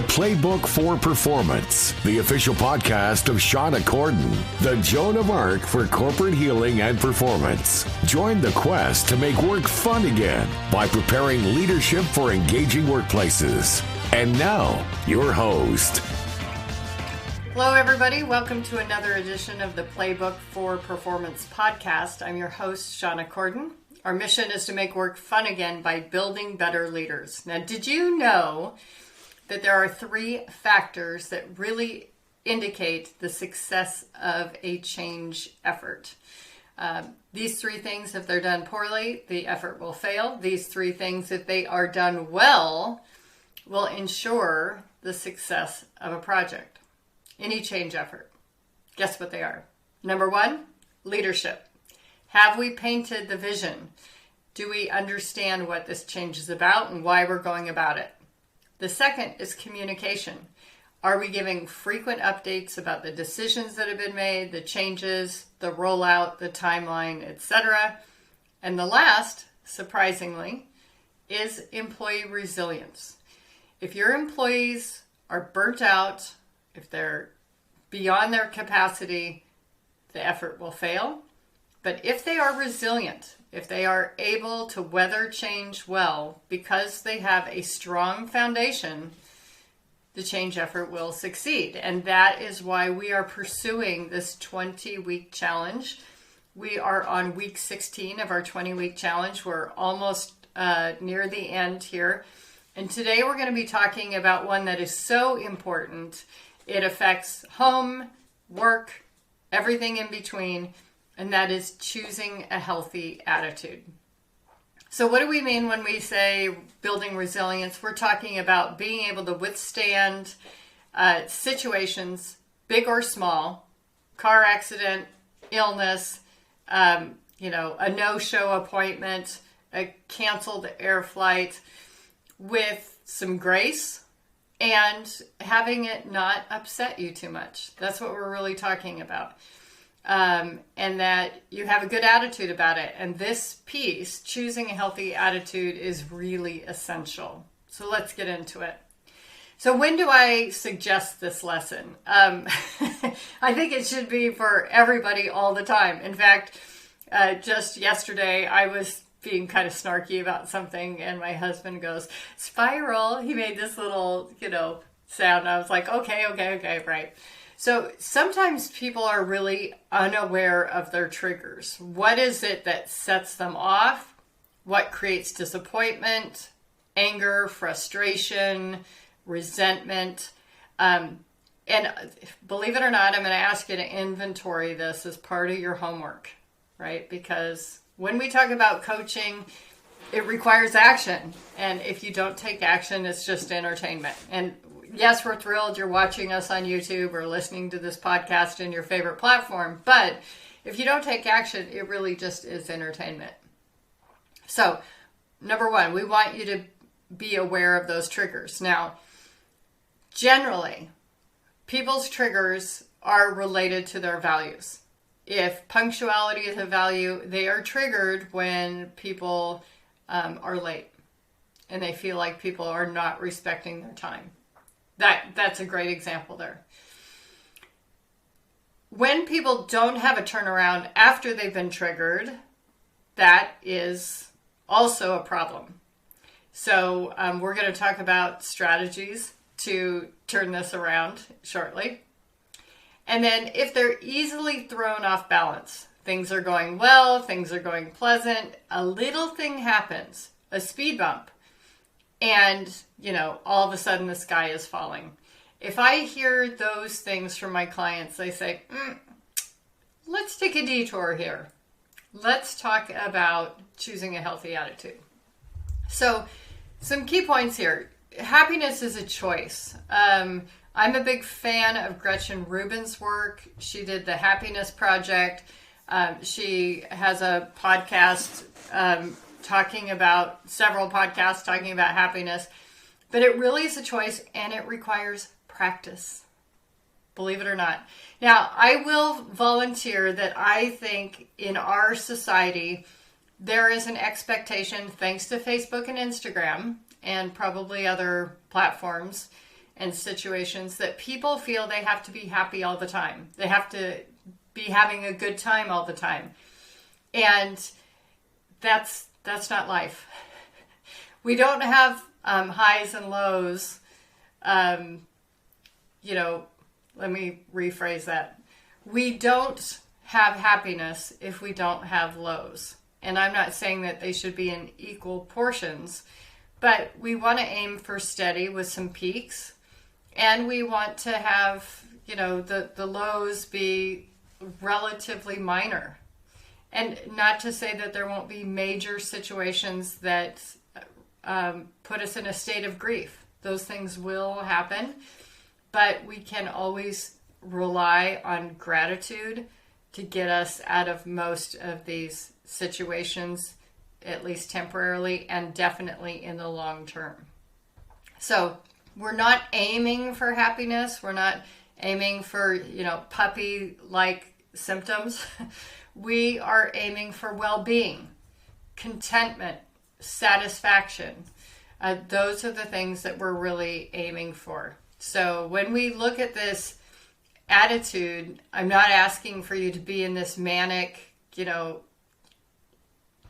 Playbook for Performance, the official podcast of Shauna Corden, the Joan of Arc for corporate healing and performance. Join the quest to make work fun again by preparing leadership for engaging workplaces. And now, your host. Hello, everybody. Welcome to another edition of the Playbook for Performance podcast. I'm your host, Shauna Corden. Our mission is to make work fun again by building better leaders. Now, did you know that there are 3 factors that really indicate the success of a change effort? These 3 things, if they're done poorly, the effort will fail. These 3 things, if they are done well, will ensure the success of a project. Any change effort. Guess what they are? Number 1, leadership. Have we painted the vision? Do we understand what this change is about and why we're going about it? The second is communication. Are we giving frequent updates about the decisions that have been made, the changes, the rollout, the timeline, etc.? And the last, surprisingly, is employee resilience. If your employees are burnt out, if they're beyond their capacity, the effort will fail. But if they are resilient, if they are able to weather change well because they have a strong foundation, the change effort will succeed. And that is why we are pursuing this 20-week challenge. We are on week 16 of our 20-week challenge. We're almost near the end here. And today we're going to be talking about one that is so important. It affects home, work, everything in between, and that is choosing a healthy attitude. So what do we mean when we say building resilience? We're talking about being able to withstand situations, big or small, car accident, illness, a no-show appointment, a canceled air flight, with some grace and having it not upset you too much. That's what we're really talking about. And that you have a good attitude about it. And this piece, choosing a healthy attitude, is really essential. So let's get into it. So when do I suggest this lesson? I think it should be for everybody all the time. In fact, just yesterday I was being kind of snarky about something and my husband goes, "Spiral." He made this little, sound. I was like, okay, right. So sometimes people are really unaware of their triggers. What is it that sets them off? What creates disappointment, anger, frustration, resentment? And believe it or not, I'm going to ask you to inventory this as part of your homework, right? Because when we talk about coaching, it requires action. And if you don't take action, it's just entertainment. And yes, we're thrilled you're watching us on YouTube or listening to this podcast in your favorite platform. But if you don't take action, it really just is entertainment. So, number 1, we want you to be aware of those triggers. Now, generally, people's triggers are related to their values. If punctuality is a value, they are triggered when people are late and they feel like people are not respecting their time. That's a great example there. When people don't have a turnaround after they've been triggered, that is also a problem. So we're going to talk about strategies to turn this around shortly. And then if they're easily thrown off balance, things are going well, things are going pleasant, a little thing happens, a speed bump, and, all of a sudden the sky is falling. If I hear those things from my clients, they say, let's take a detour here. Let's talk about choosing a healthy attitude. So some key points here. Happiness is a choice. I'm a big fan of Gretchen Rubin's work. She did the Happiness Project. She has a podcast several podcasts talking about happiness. But it really is a choice, and it requires practice. Believe it or not. Now, I will volunteer that I think in our society, there is an expectation, thanks to Facebook and Instagram, and probably other platforms, and situations that people feel they have to be happy all the time. They have to be having a good time all the time. And that's not life. We don't have highs and lows. Let me rephrase that. We don't have happiness if we don't have lows. And I'm not saying that they should be in equal portions, but we want to aim for steady with some peaks. And we want to have, the lows be relatively minor. And not to say that there won't be major situations that put us in a state of grief. Those things will happen, but we can always rely on gratitude to get us out of most of these situations, at least temporarily, and definitely in the long term. So we're not aiming for happiness. We're not aiming for, puppy-like symptoms. We are aiming for well-being, contentment, satisfaction. Those are the things that we're really aiming for. So when we look at this attitude, I'm not asking for you to be in this manic,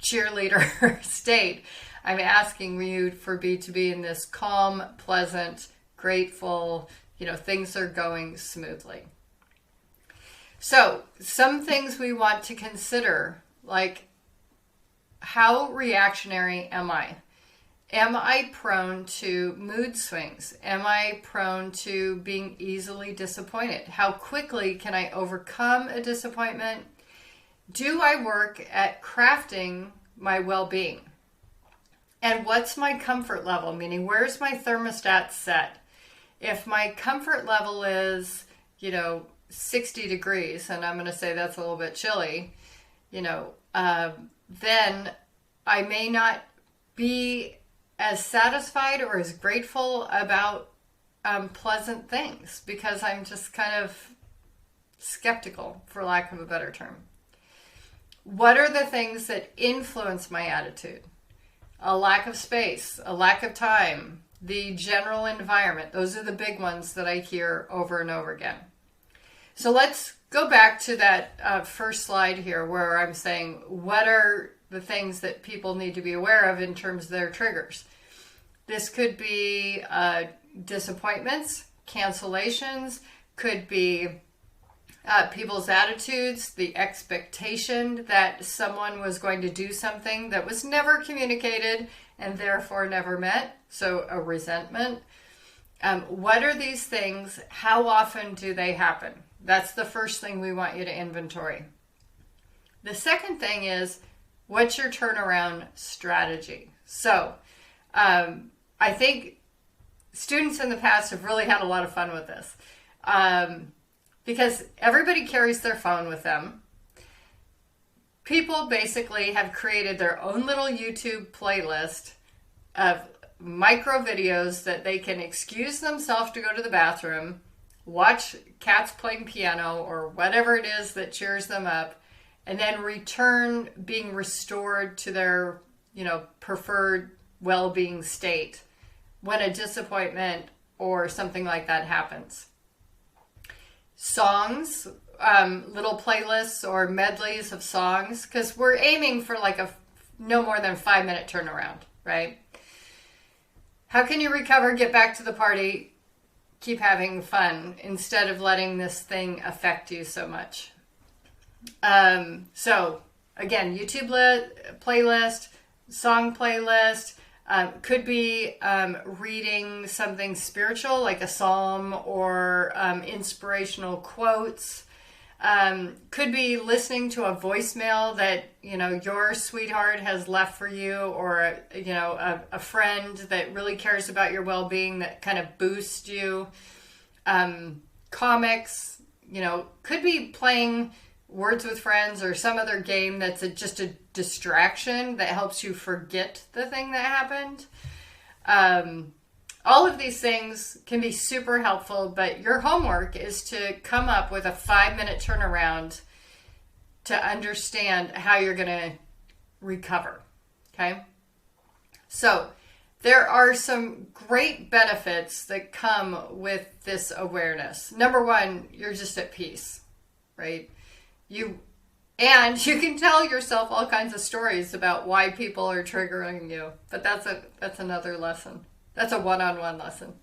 cheerleader state. I'm asking you to be in this calm, pleasant, grateful, things are going smoothly. So some things we want to consider, like, how reactionary am I? Am I prone to mood swings? Am I prone to being easily disappointed? How quickly can I overcome a disappointment? Do I work at crafting my well-being? And what's my comfort level? Meaning, where's my thermostat set? If my comfort level is, 60 degrees, and I'm going to say that's a little bit chilly, then I may not be as satisfied or as grateful about pleasant things, because I'm just kind of skeptical, for lack of a better term. What are the things that influence my attitude? A lack of space, a lack of time, the general environment. Those are the big ones that I hear over and over again. So let's go back to that first slide here where I'm saying, what are the things that people need to be aware of in terms of their triggers? This could be disappointments, cancellations, could be people's attitudes, the expectation that someone was going to do something that was never communicated and therefore never met, so a resentment. What are these things? How often do they happen? That's the first thing we want you to inventory. The second thing is, what's your turnaround strategy? So, I think students in the past have really had a lot of fun with this. Because everybody carries their phone with them. People basically have created their own little YouTube playlist of micro videos that they can excuse themselves to go to the bathroom, watch cats playing piano or whatever it is that cheers them up, and then return being restored to their, preferred well-being state when a disappointment or something like that happens. Songs, little playlists or medleys of songs, because we're aiming for like a no more than 5-minute turnaround, right? How can you recover, get back to the party, keep having fun instead of letting this thing affect you so much? So again, YouTube playlist, song playlist, could be reading something spiritual like a psalm or inspirational quotes. Could be listening to a voicemail that your sweetheart has left for you, or a friend that really cares about your well-being that kind of boosts you. Comics, could be playing Words with Friends or some other game that's just a distraction that helps you forget the thing that happened. All of these things can be super helpful, but your homework is to come up with a 5-minute turnaround to understand how you're going to recover. Okay? So there are some great benefits that come with this awareness. Number one, you're just at peace, right? You can tell yourself all kinds of stories about why people are triggering you, but that's another lesson. That's a one-on-one lesson.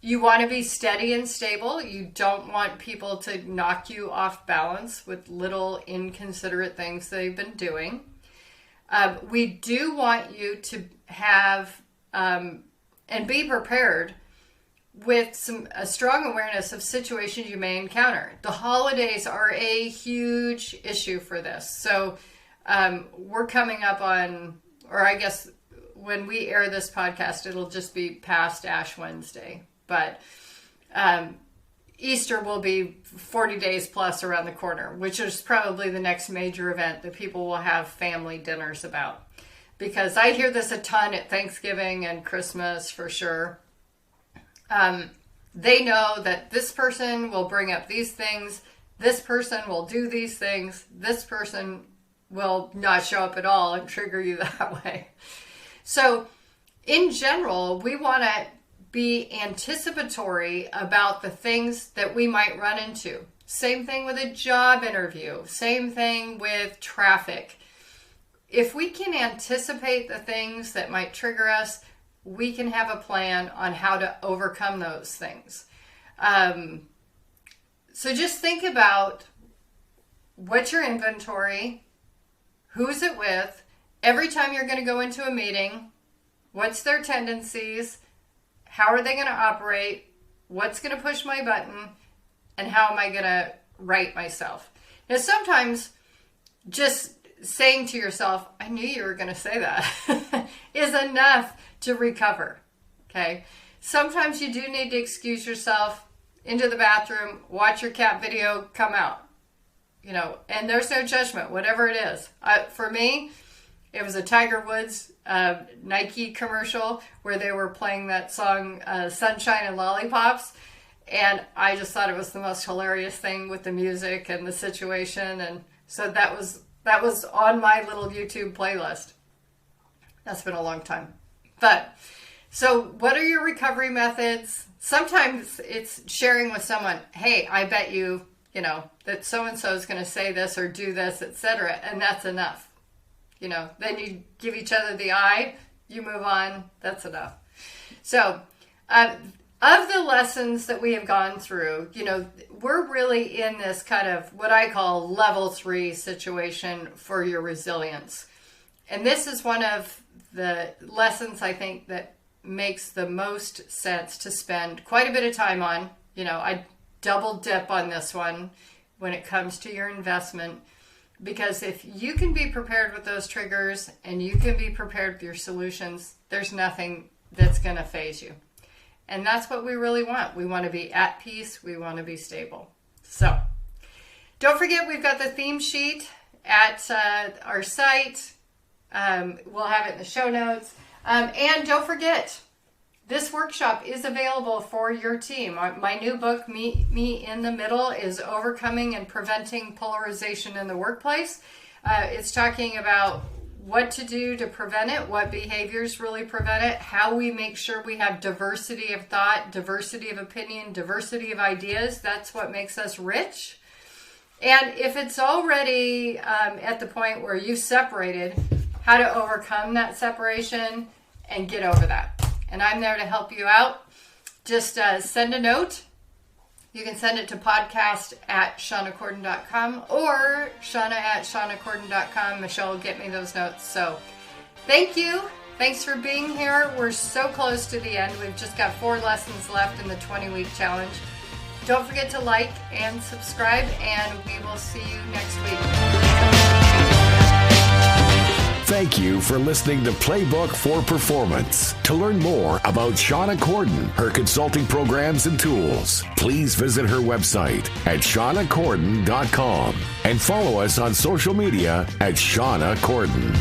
You want to be steady and stable. You don't want people to knock you off balance with little inconsiderate things they've been doing. We do want you to have and be prepared with a strong awareness of situations you may encounter. The holidays are a huge issue for this. So we're coming up on, or I guess when we air this podcast, it'll just be past Ash Wednesday. But Easter will be 40 days plus around the corner, which is probably the next major event that people will have family dinners about. Because I hear this a ton at Thanksgiving and Christmas for sure. They know that this person will bring up these things, this person will do these things, this person will not show up at all and trigger you that way. So in general, we want to be anticipatory about the things that we might run into. Same thing with a job interview, same thing with traffic. If we can anticipate the things that might trigger us, we can have a plan on how to overcome those things. So just think about what's your inventory, who's it with, every time you're going to go into a meeting, what's their tendencies, how are they going to operate, what's going to push my button, and how am I going to right myself. Now sometimes just saying to yourself, I knew you were going to say that, is enough to recover, okay? Sometimes you do need to excuse yourself, into the bathroom, watch your cat video, come out, and there's no judgment, whatever it is. For me, it was a Tiger Woods Nike commercial where they were playing that song, Sunshine and Lollipops, and I just thought it was the most hilarious thing with the music and the situation, and so that was on my little YouTube playlist. That's been a long time. But, so what are your recovery methods? Sometimes it's sharing with someone, hey, I bet you, that so-and-so is going to say this or do this, etc. And that's enough. Then you give each other the eye, you move on, that's enough. So, of the lessons that we have gone through, we're really in this kind of what I call level 3 situation for your resilience. And this is one of the lessons I think that makes the most sense to spend quite a bit of time on. I double dip on this one when it comes to your investment, because if you can be prepared with those triggers and you can be prepared with your solutions, there's nothing that's going to faze you. And that's what we really want. We want to be at peace. We want to be stable. So don't forget, we've got the theme sheet at our site. We'll have it in the show notes. And don't forget, this workshop is available for your team. My new book, Me in the Middle, is Overcoming and Preventing Polarization in the Workplace. It's talking about what to do to prevent it, what behaviors really prevent it, how we make sure we have diversity of thought, diversity of opinion, diversity of ideas. That's what makes us rich. And if it's already at the point where you've separated, how to overcome that separation and get over that. And I'm there to help you out. Just send a note. You can send it to podcast@ShaunaCorden.com or Shauna@ShaunaCorden.com. Michelle will get me those notes. So thank you. Thanks for being here. We're so close to the end. We've just got 4 lessons left in the 20-week challenge. Don't forget to like and subscribe, and we will see you next week. Thank you for listening to Playbook for Performance. To learn more about Shauna Corden, her consulting programs and tools, please visit her website at ShaunaCorden.com and follow us on social media at Shauna Corden.